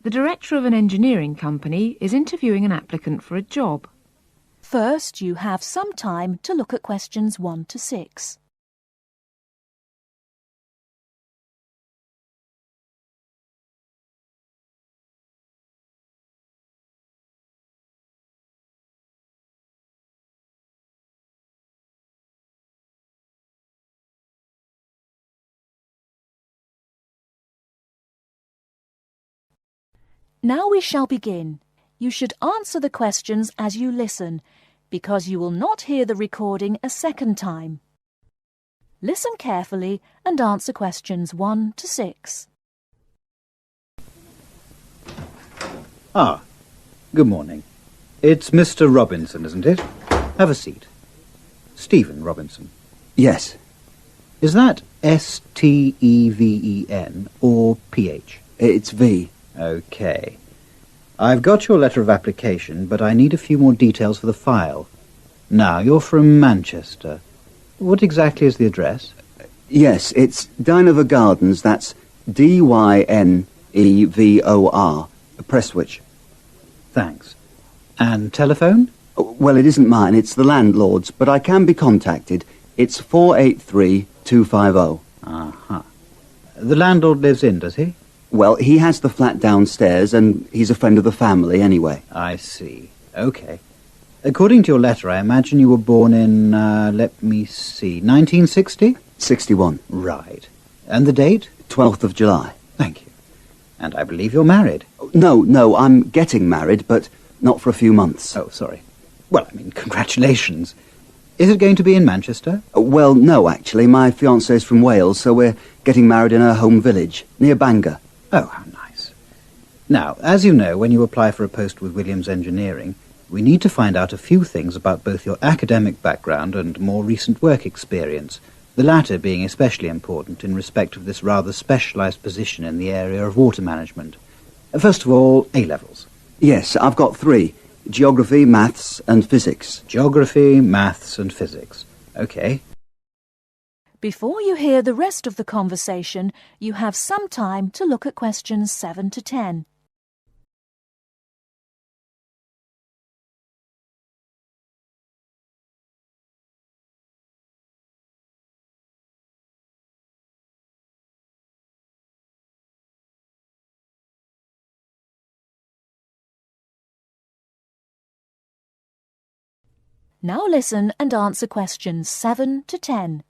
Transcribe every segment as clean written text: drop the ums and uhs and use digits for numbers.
The director of an engineering company is interviewing an applicant for a job. First, you have some time to look at questions 1 to 6. Now we shall begin. You should answer the questions as you listen, because you will not hear the recording a second time. Listen carefully and answer questions 1 to 6. Good morning. It's Mr. Robinson, isn't it? Have a seat. Stephen Robinson. Yes. Is that S-T-E-V-E-N or P-H? It's V. OK. I've got your letter of application, but I need a few more details for the file. Now, you're from Manchester. What exactly is the address? Yes, it's Dynevor Gardens, that's D-Y-N-E-V-O-R, Prestwich. Thanks. And telephone? Well, it isn't mine, it's the landlord's, but I can be contacted. It's 483-250. Uh-huh. The landlord lives in, does he? Well, he has the flat downstairs, and he's a friend of the family anyway. I see. OK. According to your letter, I imagine you were born in, let me see, 1960? 61. Right. And the date? 12th of July. Thank you. And I believe you're married. No, I'm getting married, but not for a few months. Oh, sorry. Well, I mean, congratulations. Is it going to be in Manchester? Well, no, actually. My fiancée's from Wales, so we're getting married in her home village, near Bangor. Oh, how nice. Now, as you know, when you apply for a post with Williams Engineering, we need to find out a few things about both your academic background and more recent work experience, the latter being especially important in respect of this rather specialised position in the area of water management. First of all, A-levels. Yes, I've got 3. Geography, maths and physics. Geography, maths and physics. OK. Before you hear the rest of the conversation, you have some time to look at questions 7 to 10. Now listen and answer questions 7 to 10.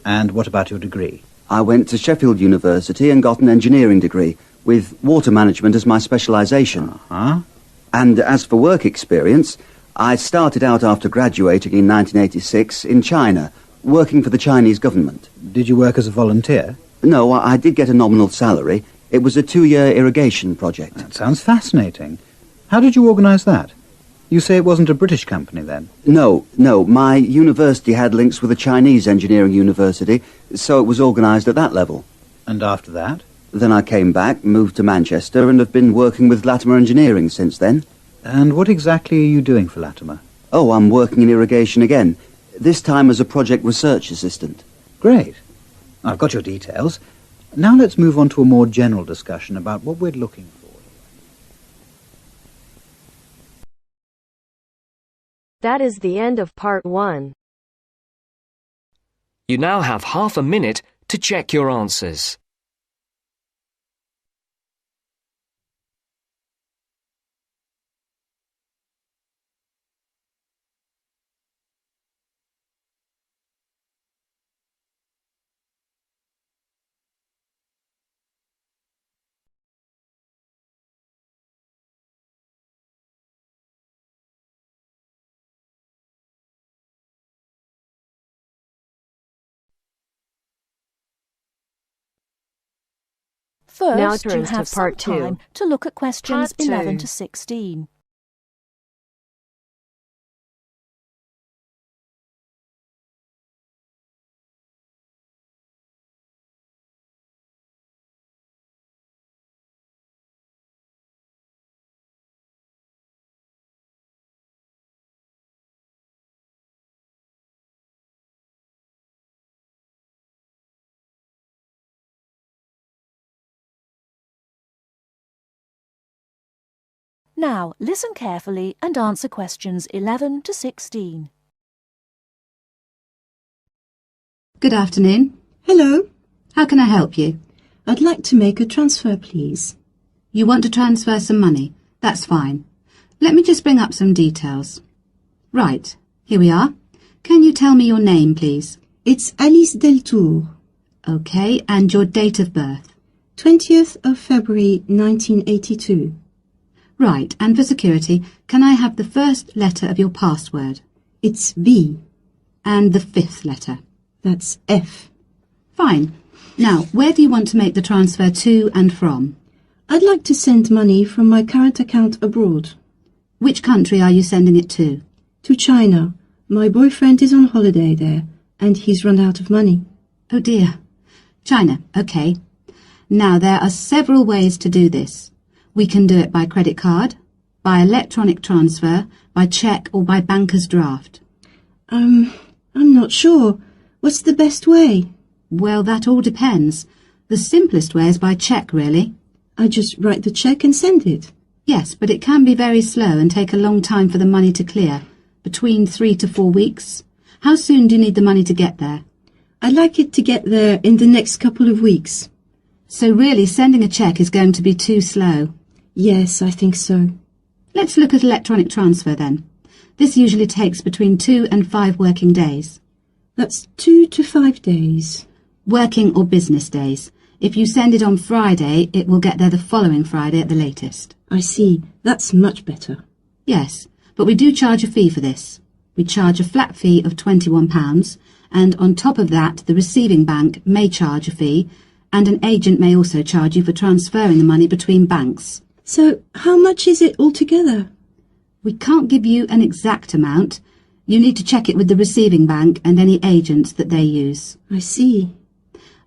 And what about your degree? I went to Sheffield University and got an engineering degree, with water management as my specialisation. Uh-huh. And as for work experience, I started out after graduating in 1986 in China, working for the Chinese government. Did you work as a volunteer? No, I did get a nominal salary. It was a 2-year irrigation project. That sounds fascinating. How did you organise that? You say it wasn't a British company, then? No. My university had links with a Chinese engineering university, so it was organised at that level. And after that? Then I came back, moved to Manchester, and have been working with Latimer Engineering since then. And what exactly are you doing for Latimer? Oh, I'm working in irrigation again, this time as a project research assistant. Great. I've got your details. Now let's move on to a more general discussion about what we're looking for. That is the end of part 1. You now have half a minute to check your answers. Now First, you turns to have some part 2. time to look at questions Part 2. 11 to 16. Now listen carefully and answer questions 11 to 16. Good afternoon. Hello. How can I help you? I'd like to make a transfer, please. You want to transfer some money? That's fine. Let me just bring up some details. Right, here we are. Can you tell me your name, please? It's Alice Deltour. Okay, and your date of birth? 20th of February 1982. Right, and for security, can I have the first letter of your password? It's B. And the fifth letter? That's F. Fine. Now, where do you want to make the transfer to and from? I'd like to send money from my current account abroad. Which country are you sending it to? To China. My boyfriend is on holiday there, and he's run out of money. Oh dear. China, okay. Now, there are several ways to do this. We can do it by credit card, by electronic transfer, by cheque or by banker's draft. I'm not sure. What's the best way? Well, that all depends. The simplest way is by cheque, really. I just write the cheque and send it. Yes, but it can be very slow and take a long time for the money to clear, between 3 to 4 weeks. How soon do you need the money to get there? I'd like it to get there in the next couple of weeks. So really, sending a cheque is going to be too slow? Yes, I think so. Let's look at electronic transfer then. This usually takes between 2 and 5 working days. That's 2 to 5 days. Working or business days. If you send it on Friday, it will get there the following Friday at the latest. I see. That's much better. Yes, but we do charge a fee for this. We charge a flat fee of £21, and on top of that, the receiving bank may charge a fee, and an agent may also charge you for transferring the money between banks. So, how much is it altogether? We can't give you an exact amount. You need to check it with the receiving bank and any agents that they use. I see.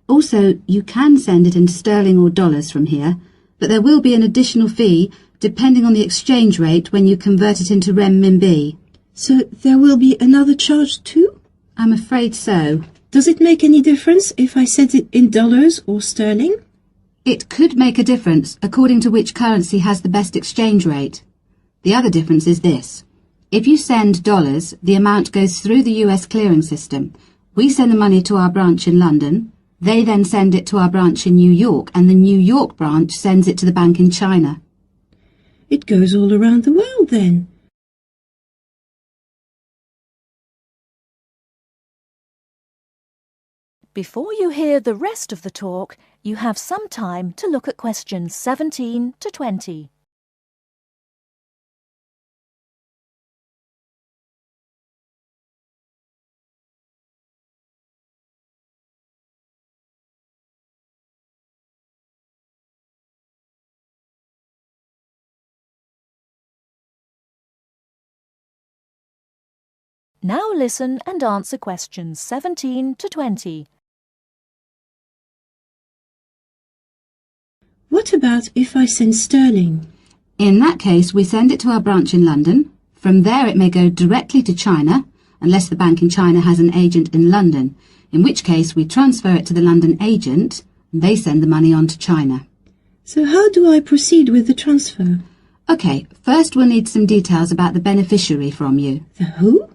Also, you can send it in sterling or dollars from here, but there will be an additional fee depending on the exchange rate when you convert it into renminbi. So there will be another charge too? I'm afraid so. Does it make any difference if I send it in dollars or sterling? It could make a difference according to which currency has the best exchange rate. The other difference is this. If you send dollars, the amount goes through the US clearing system. We send the money to our branch in London. They then send it to our branch in New York, and the New York branch sends it to the bank in China. It goes all around the world then. Before you hear the rest of the talk, you have some time to look at questions 17 to 20. Now listen and answer questions 17 to 20. What about if I send sterling? In that case, we send it to our branch in London. From there, it may go directly to China, unless the bank in China has an agent in London, in which case we transfer it to the London agent, and they send the money on to China. So how do I proceed with the transfer? OK, first we'll need some details about the beneficiary from you. The who?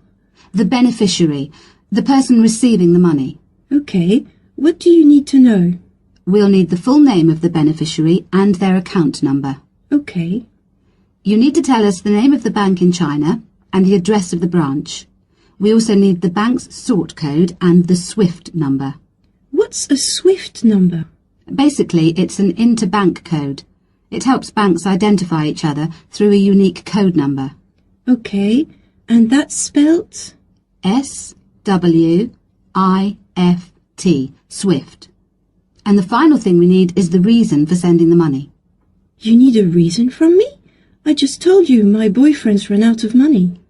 The beneficiary, the person receiving the money. OK, what do you need to know? We'll need the full name of the beneficiary and their account number. OK. You need to tell us the name of the bank in China and the address of the branch. We also need the bank's sort code and the SWIFT number. What's a SWIFT number? Basically, it's an interbank code. It helps banks identify each other through a unique code number. OK, and that's spelt? SWIFT, SWIFT. And the final thing we need is the reason for sending the money. You need a reason from me? I just told you my boyfriend's run out of money.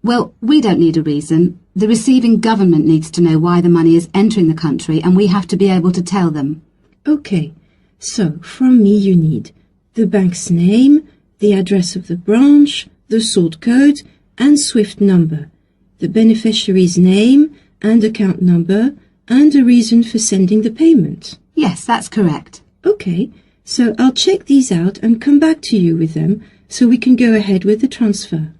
Well, we don't need a reason. The receiving government needs to know why the money is entering the country, and we have to be able to tell them. OK, so from me you need the bank's name, the address of the branch, the sort code and SWIFT number, the beneficiary's name and account number, and a reason for sending the payment. Yes, that's correct. OK, so I'll check these out and come back to you with them so we can go ahead with the transfer.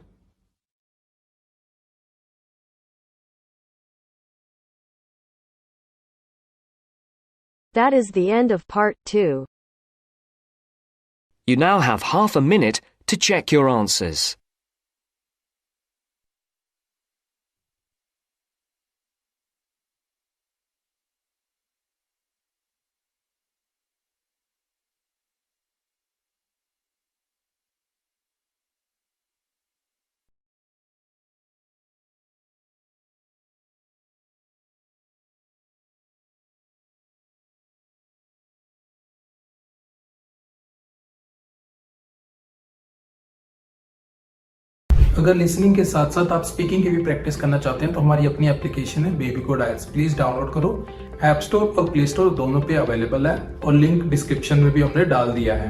That is the end of part 2. You now have half a minute to check your answers. अगर listening के साथ साथ आप speaking की भी practice करना चाहते हैं तो हमारी अपनी एप्लीकेशन है baby code isles, please download करो। ऐप स्टोर और प्ले स्टोर दोनों पे अवेलेबल है और लिंक डिस्क्रिप्शन में भी हमने डाल दिया है।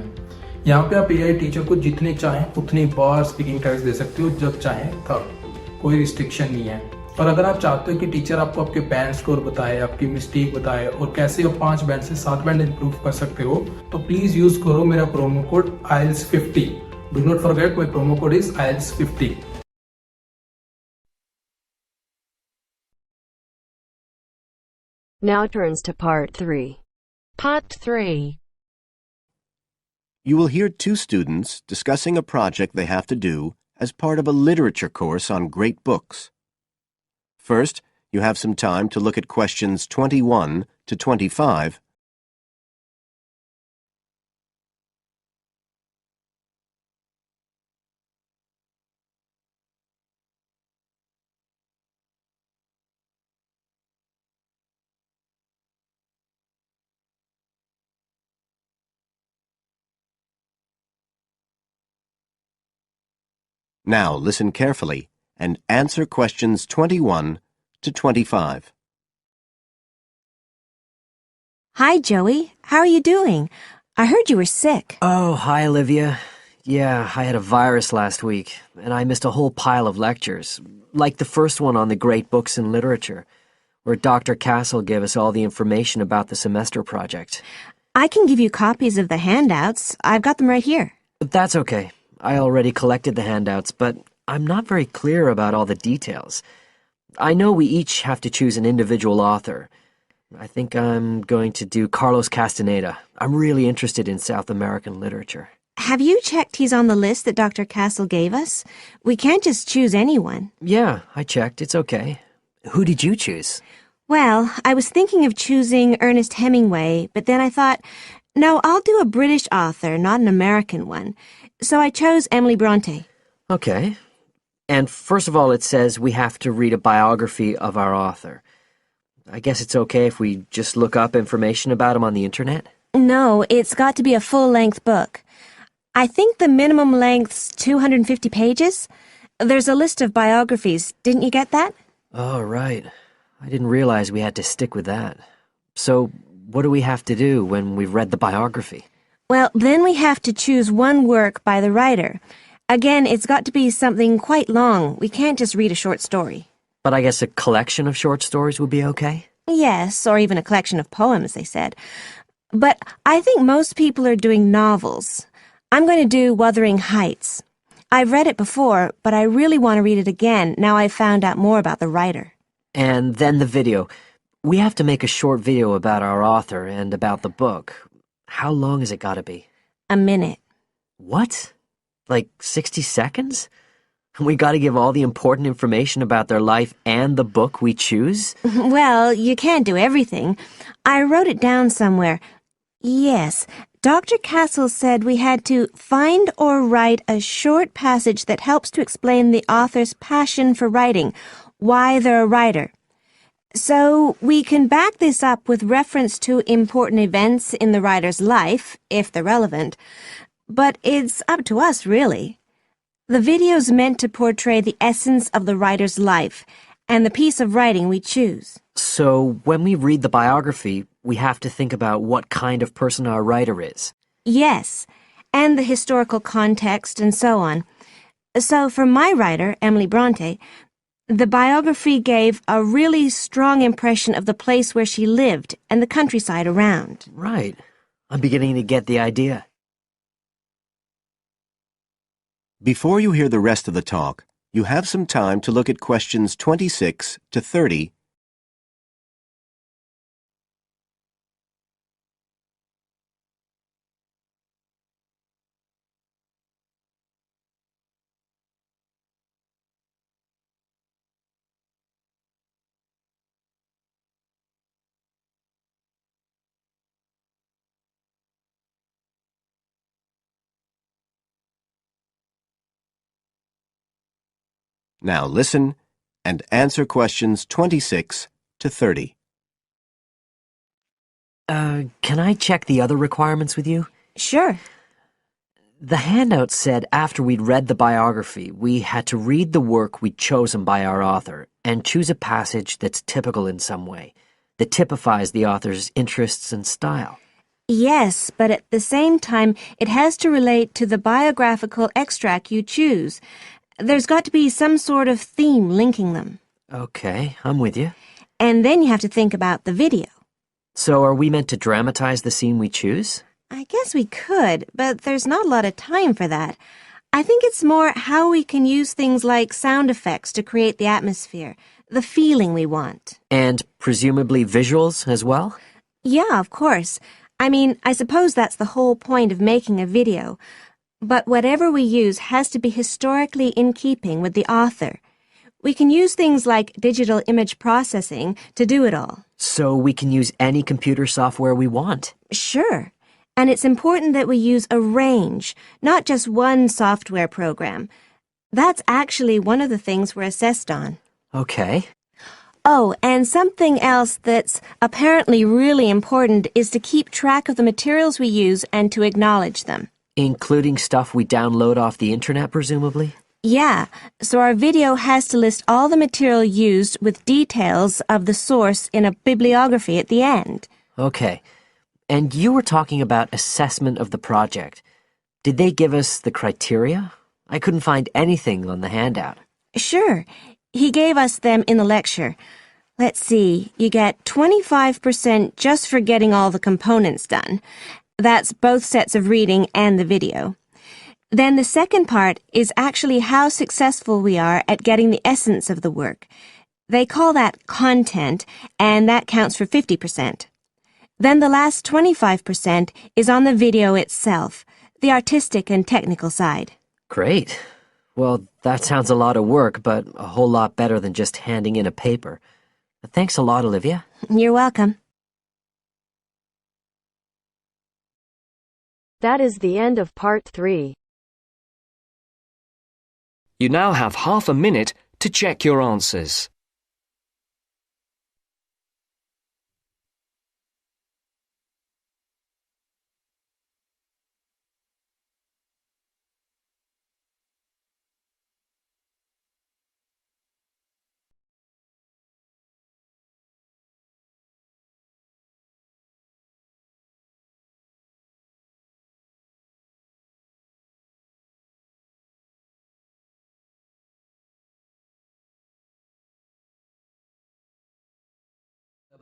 यहाँ पे आप एआई टीचर को जितने चाहें उतनी बार स्पीकिंग टेस्ट दे सकते हो, जब चाहें तब, कोई रिस्ट्रिक्शन नहीं है। और अगर आप चाहते हो कि टीचर आपको आपके बैंड स्कोर बताए, आपकी मिस्टेक बताए और कैसे आप 5 बैंड से 7 बैंड इंप्रूव कर सकते हो, तो प्लीज यूज करो मेरा promo code IELTS50। Do not forget my promo code is IELTS50. Now turns to part 3. Part 3. You will hear two students discussing a project they have to do as part of a literature course on great books. First, you have some time to look at questions 21 to 25. Now listen carefully and answer questions 21 to 25. Hi, Joey. How are you doing? I heard you were sick. Oh, hi, Olivia. Yeah, I had a virus last week, and I missed a whole pile of lectures, like the first one on the great books in literature, where Dr. Castle gave us all the information about the semester project. I can give you copies of the handouts. I've got them right here. That's okay. I already collected the handouts, but I'm not very clear about all the details. I know we each have to choose an individual author. I think I'm going to do Carlos Castaneda. I'm really interested in South American literature. Have you checked he's on the list that Dr. Castle gave us? We can't just choose anyone. Yeah, I checked. It's okay. Who did you choose? Well, I was thinking of choosing Ernest Hemingway, but then I thought, no, I'll do a British author, not an American one. So I chose Emily Bronte. Okay. And first of all, it says we have to read a biography of our author. I guess it's okay if we just look up information about him on the internet? No, it's got to be a full-length book. I think the minimum length's 250 pages. There's a list of biographies. Didn't you get that? Oh, right. I didn't realize we had to stick with that. So, what do we have to do when we've read the biography? Well, then we have to choose one work by the writer. Again, it's got to be something quite long. We can't just read a short story. But I guess a collection of short stories would be okay? Yes, or even a collection of poems, they said. But I think most people are doing novels. I'm going to do Wuthering Heights. I've read it before, but I really want to read it again now I've found out more about the writer. And then the video. We have to make a short video about our author and about the book. How long has it got to be? A minute. What? Like 60 seconds? We got to give all the important information about their life and the book we choose? Well, you can't do everything. I wrote it down somewhere. Yes, Dr. Castle said we had to find or write a short passage that helps to explain the author's passion for writing, why they're a writer. So we can back this up with reference to important events in the writer's life, if they're relevant. But it's up to us, really. The video's meant to portray the essence of the writer's life and the piece of writing we choose. So when we read the biography, we have to think about what kind of person our writer is. Yes, and the historical context and so on. So for my writer, Emily Bronte, the biography gave a really strong impression of the place where she lived and the countryside around. Right. I'm beginning to get the idea. Before you hear the rest of the talk, you have some time to look at questions 26 to 30. Now listen and answer questions 26 to 30. Can I check the other requirements with you? Sure. The handout said after we'd read the biography, we had to read the work we'd chosen by our author and choose a passage that's typical in some way, that typifies the author's interests and style. Yes, but at the same time, it has to relate to the biographical extract you choose. There's got to be some sort of theme linking them. Okay, I'm with you. And then you have to think about the video. So are we meant to dramatize the scene we choose? I guess we could, but there's not a lot of time for that. I think it's more how we can use things like sound effects to create the atmosphere, the feeling we want. And presumably visuals as well? Yeah, of course. I mean, I suppose that's the whole point of making a video. But whatever we use has to be historically in keeping with the author. We can use things like digital image processing to do it all. So we can use any computer software we want? Sure. And it's important that we use a range, not just one software program. That's actually one of the things we're assessed on. Okay. Oh, and something else that's apparently really important is to keep track of the materials we use and to acknowledge them. Including stuff we download off the internet, presumably? Yeah, so our video has to list all the material used with details of the source in a bibliography at the end. Okay. And you were talking about assessment of the project. Did they give us the criteria? I couldn't find anything on the handout. Sure. He gave us them in the lecture. Let's see, you get 25% just for getting all the components done. That's both sets of reading and the video. Then the second part is actually how successful we are at getting the essence of the work. They call that content, and that counts for 50%. Then the last 25% is on the video itself, the artistic and technical side. Great. Well, that sounds a lot of work, but a whole lot better than just handing in a paper. Thanks a lot, Olivia. You're welcome. That is the end of part 3. You now have half a minute to check your answers.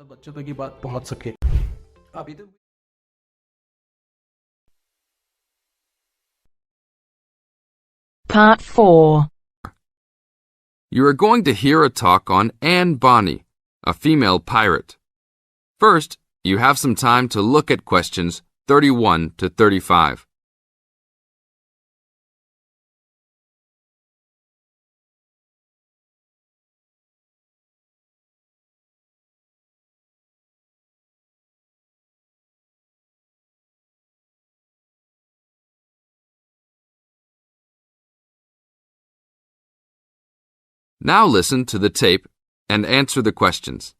बच्चों तक की बात पहुंच सके अभी तो Part 4. You are going to hear a talk on Anne Bonny, a female pirate. First, you have some time to look at questions 31 to 35. Now listen to the tape and answer the questions.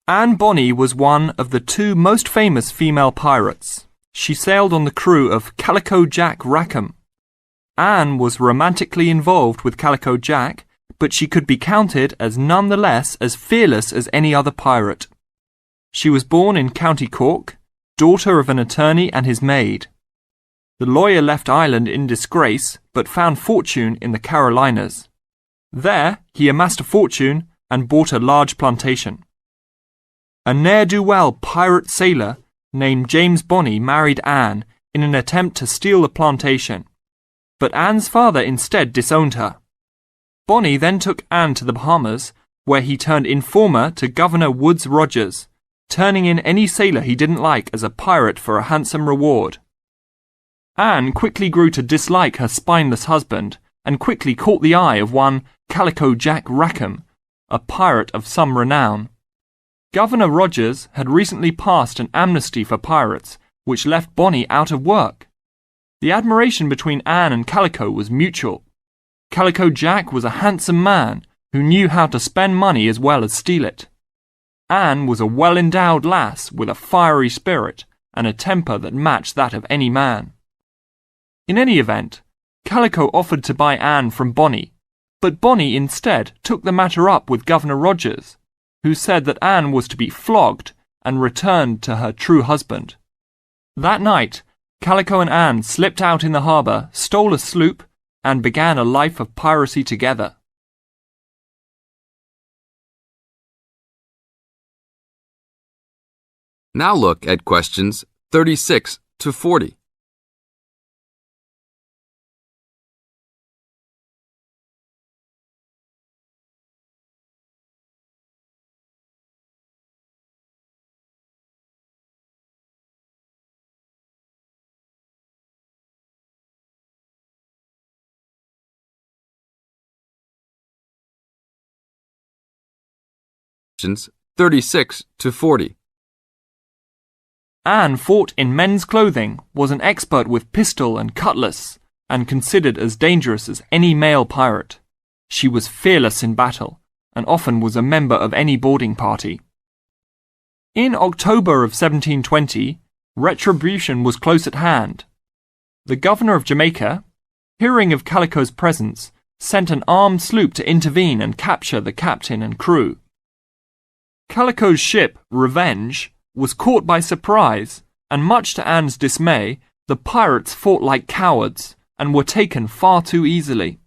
Anne Bonny was one of the 2 most famous female pirates. She sailed on the crew of Calico Jack Rackham. Anne was romantically involved with Calico Jack, but she could be counted as nonetheless as fearless as any other pirate. She was born in County Cork, daughter of an attorney and his maid. The lawyer left Ireland in disgrace, but found fortune in the Carolinas. There, he amassed a fortune and bought a large plantation. A ne'er-do-well pirate sailor named James Bonny married Anne in an attempt to steal the plantation. but Anne's father instead disowned her. Bonnie then took Anne to the Bahamas, where he turned informer to Governor Woodes Rogers, turning in any sailor he didn't like as a pirate for a handsome reward. Anne quickly grew to dislike her spineless husband and quickly caught the eye of one Calico Jack Rackham, a pirate of some renown. Governor Rogers had recently passed an amnesty for pirates, which left Bonnie out of work. The admiration between Anne and Calico was mutual. Calico Jack was a handsome man who knew how to spend money as well as steal it. Anne was a well-endowed lass with a fiery spirit and a temper that matched that of any man. In any event, Calico offered to buy Anne from Bonnie, but Bonnie instead took the matter up with Governor Rogers, who said that Anne was to be flogged and returned to her true husband. That night, Calico and Anne slipped out in the harbour, stole a sloop, and began a life of piracy together. Now look at questions 36 to 40. Questions 36 to 40. Anne fought in men's clothing, was an expert with pistol and cutlass, and considered as dangerous as any male pirate. She was fearless in battle, and often was a member of any boarding party. In October of 1720, retribution was close at hand. The governor of Jamaica, hearing of Calico's presence, sent an armed sloop to intervene and capture the captain and crew. Calico's ship, Revenge, was caught by surprise, and much to Anne's dismay, the pirates fought like cowards and were taken far too easily.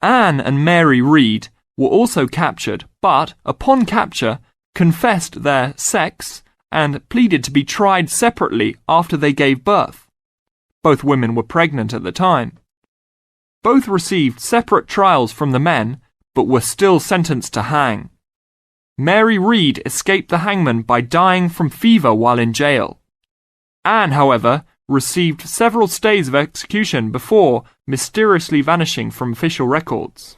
Anne and Mary Read were also captured, but, upon capture, confessed their sex and pleaded to be tried separately after they gave birth. Both women were pregnant at the time. Both received separate trials from the men, but were still sentenced to hang. Mary Read escaped the hangman by dying from fever while in jail. Anne, however, received several stays of execution before mysteriously vanishing from official records.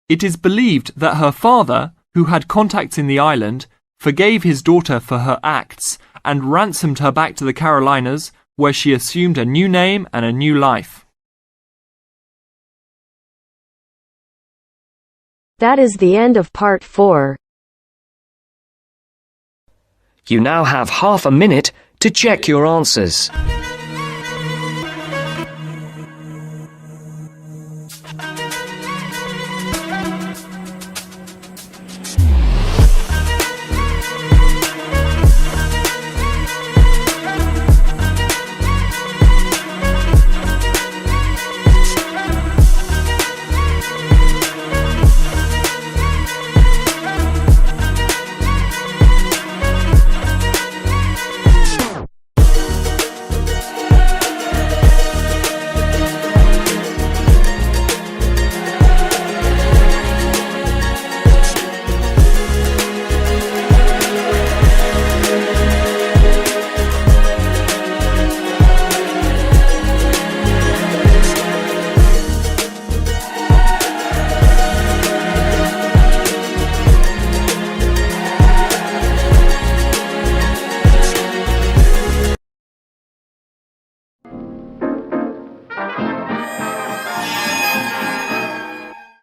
It is believed that her father, who had contacts in the island, forgave his daughter for her acts and ransomed her back to the Carolinas, where she assumed a new name and a new life. That is the end of part 4. You now have half a minute to check your answers.